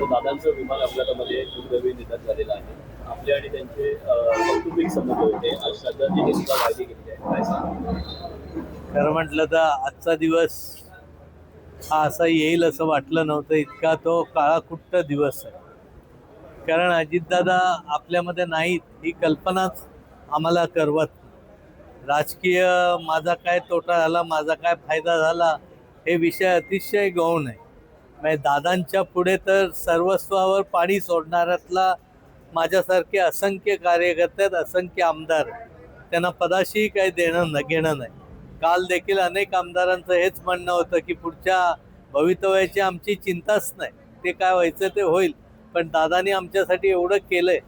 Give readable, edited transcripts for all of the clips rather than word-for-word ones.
दादांचा विमान अपघातामध्ये दुर्दैवी निधन झालेलं आहे. आपले आणि त्यांचे कौटुंबिक संबंध होते. आज श्रद्धांजली सुद्धा वाहिली गेली आहे. काय सांगा? खरं म्हटलं तर आजचा दिवस हा असा येईल असं वाटलं नव्हतं. इतका तो काळाकुट्ट दिवस आहे. कारण अजितदादा आपल्यामध्ये नाहीत ही कल्पनाच आम्हाला करवत नाही. राजकीय माझा काय तोटा झाला, माझा काय फायदा झाला, हे विषय अतिशय गौण आहे. म्हणजे दादांच्या पुढे तर सर्वस्वावर पाणी सोडणाऱ्यातला माझ्यासारखे असंख्य कार्यकर्ते आहेत, असंख्य आमदार आहेत. त्यांना पदाशी काही घेणं नाही. काल देखील अनेक आमदारांचं हेच म्हणणं होतं की पुढच्या भवितव्याची आमची चिंताच नाही, ते काय व्हायचं ते होईल. पण दादानी आमच्यासाठी एवढं केलंय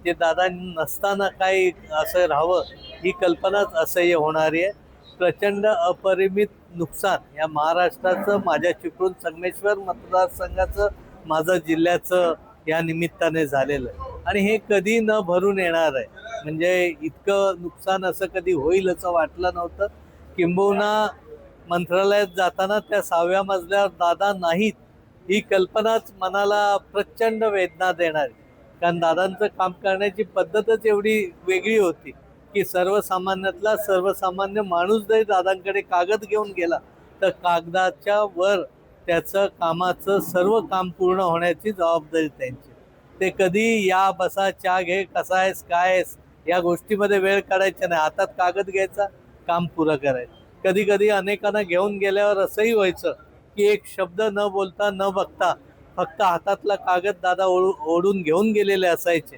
ते दादा नसताना काय असं राहावं ही कल्पनाच असह्य होणारी आहे. प्रचंड अपरिमित नुकसान या महाराष्ट्राचं, माझ्या चिपळूण संगमेश्वर मतदारसंघाचं, माझं जिल्ह्याचं या निमित्ताने झालेलं आहे. आणि हे कधी न भरून येणार आहे. म्हणजे इतकं नुकसान असं कधी होईल असं वाटलं नव्हतं. किंबहुना मंत्रालयात जाताना त्या 6व्या मजल्यावर दादा नाहीत ही कल्पनाच मनाला प्रचंड वेदना देणारी. कारण दादांचं काम करण्याची पद्धतच एवढी वेगळी होती की सर्वसामान्यातला सर्वसामान्य माणूस जरी दादांकडे कागद घेऊन गेला तर कागदाच्या वर त्याचं कामाचं सर्व काम पूर्ण होण्याची जबाबदारी त्यांची. ते कधी या बसा चहा घे कसा आहेस काय आहेस या गोष्टीमध्ये वेळ काढायचा नाही. हातात कागद घ्यायचा, काम पुरं करायचं. कधी कधी अनेकांना घेऊन गेल्यावर असंही व्हायचं की एक शब्द न बोलता न बघता फक्त हातातला कागद दादा ओढून घेऊन गेलेले असायचे.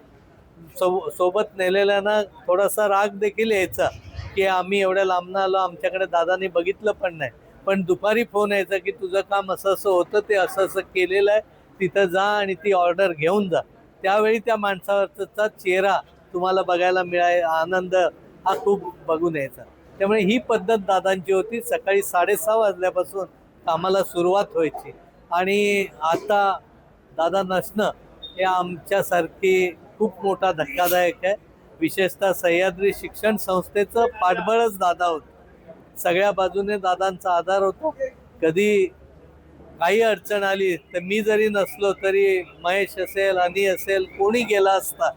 सोबत नेलेल्यांना थोडासा राग देखील यायचा की आम्ही एवढ्या लांबनं आलो, आमच्याकडे दादानी बघितलं पण नाही. पण दुपारी फोन यायचा की तुझं काम असं असं होतं, ते असं असं केलेलं आहे, तिथं जा आणि ती ऑर्डर घेऊन जा. त्यावेळी त्या माणसावरचा चेहरा तुम्हाला बघायला आनंद हा खूप बघून यायचा. त्यामुळे ही पद्धत दादांची होती. सकाळी 6:30 वाजल्यापासून कामाला सुरुवात व्हायची. आणि आता दादा नसणं हे आमच्यासारखी खूप मोठा धक्कादायक आहे. विशेषतः सह्याद्री शिक्षण संस्थेचं पाठबळच दादा होतं. सगळ्या बाजूने दादांचा आधार होता. कधी काही अडचण आली तर मी जरी नसलो तरी महेश असेल, अनी असेल, कोणी गेला असता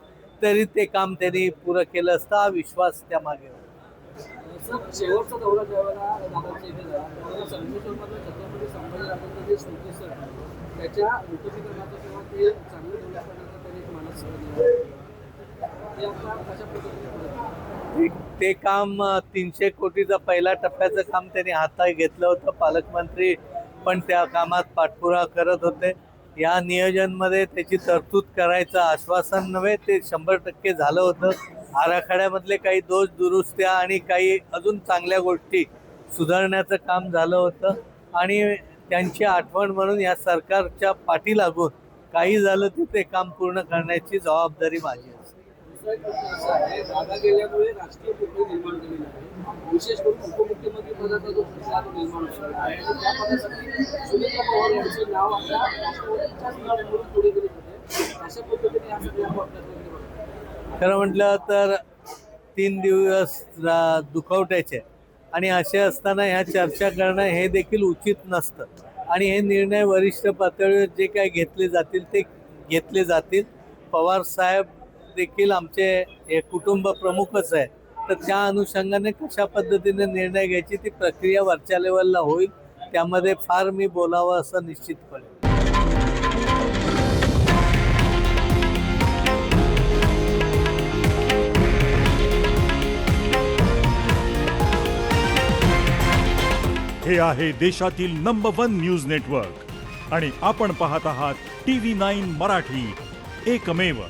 तरी ते काम त्यांनी पुरं केलं असतं. हा विश्वास त्या मागे होता. शेवटचा दौरा ज्यावेळेला दादांच्या इथे झाला त्यावेळेला संगमेश्वरमध्ये छत्रपती संभाजीराजांचं जे स्मृती स्थळ आहे त्याच्या विकसीकरणाचं किंवा ते चांगलं डेव्हलप करण्याचा त्यांनी एक मानस ते आता कशा पद्धतीने ते काम 300 कोटीचं पहिल्या टप्प्याचं काम त्यांनी हातात घेतलं होतं. पालकमंत्री पण त्या कामात पाठपुरावा करत होते. या नियोजनमध्ये त्याची तरतूद करायचं आश्वासन नव्हे, ते 100% झालं होतं. आराखड्यामधले काही दोष दुरुस्त्या आणि काही अजून चांगल्या गोष्टी सुधारण्याचं काम झालं होतं. आणि त्यांची आठवण म्हणून या सरकारच्या पाठी लागून काही झालं तर ते काम पूर्ण करण्याची जबाबदारी माझी असते. दादा गेल्यामुळे राजकीय पोकळी निर्माण झालेली आहे. विशेष करून उपमुख्यमंत्री पदाचा जो प्रश्न तो निर्माण झालेला आहे आणि त्या पदासाठी सुनीता पवार यांचे नाव आपल्या राष्ट्रवादीच्याच नावावरून पुढे गेले होते. अशा पद्धतीने या सगळ्या वाटतात. खरं म्हटलं तर 3 दिवस दुखवट्याचे आणि असे असताना ह्या चर्चा करणं हे देखील उचित नसतं. आणि हे निर्णय वरिष्ठ पातळीवर जे काही घेतले जातील ते घेतले जातील. पवार साहेब देखील आमचे कुटुंब प्रमुखच आहे. तर त्या अनुषंगाने कशा पद्धतीने निर्णय घ्यायची ती प्रक्रिया वरच्या लेवलला होईल. त्यामध्ये फार मी बोलावं असं निश्चितपणे. हे आहे देशातील नंबर 1 न्यूज नेटवर्क आणि आपण पाहत आहात TV9 मराठी, एकमेव.